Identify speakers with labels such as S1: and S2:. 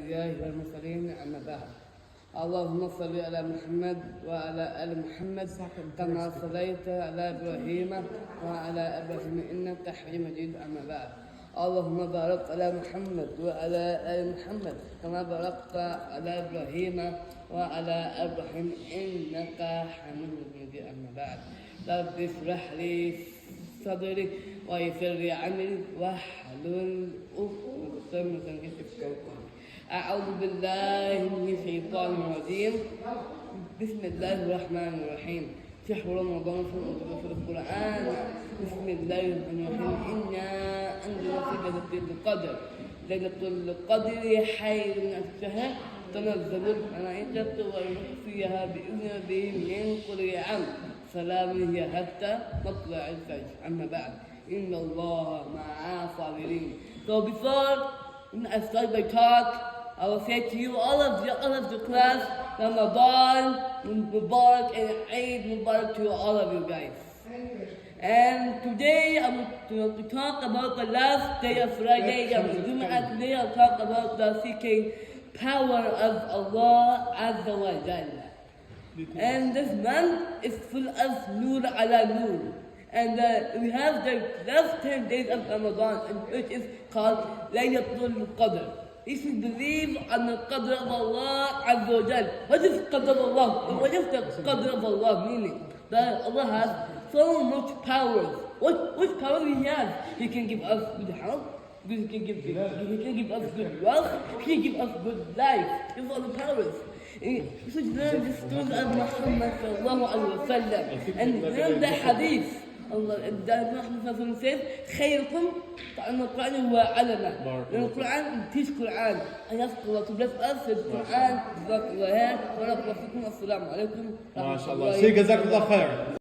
S1: الأنبياء والمرسلين أما بعد. اللهم صل على محمد وعلى آل محمد كما صليت على إبراهيم وعلى إبراهيم إنك حميد مجيد أما بعد. اللهم بارك على محمد وعلى آل محمد كما باركت على إبراهيم وعلى إبراهيم إنك حميد مجيد أما بعد. رب اشرح لي صدري ويسر لي أمري واحلل عقدة من لساني يفقهوا قولي. أعوذ بالله من الشيطان الرجيم. بسم الله الرحمن الرحيم. شهر رمضان في القرآن. بسم الله الرحمن الرحيم. إنا أنزلنا في ليلة القدر. ليلة القدر خير من الشهر تنزل الملائكة والروح فيها بإذن ربهم من كل أمر. سلام هي حتى مطلع الفجر. أما بعد إن الله مع الصابرين. So before I start my talk, I will say to you, all of the class, Ramadan Mubarak and Eid Mubarak to all of you guys. And today I'm going to talk about the last day of Friday, Jum'ah. Today I'll talk about the seeking power of Allah Azza wa Jalla. And this month is full of Nur ala Nur. And we have the last 10 days of Ramadan, which is called Laylatul Qadr. If you believe on the Qadr of Allah Azza wa Jal. What is Qadr of Allah? What is the Qadr of Allah meaning? That Allah has so much power. What power He has? He can give us good health. He can give us good wealth. He can give us good life. He has all the powers. We should learn the story of Muhammad sallallahu alaihi wasallam and learn the hadith. Allah Muhammad says, "Khayrukum ta'allam al-Quran wa 'allama." Learn the Quran and teach Quran. I ask Allah to bless us with Quran. Jazakallah khair. Wa lakum assalamu alaikum.
S2: MashaAllah. See, Jazakallah khair.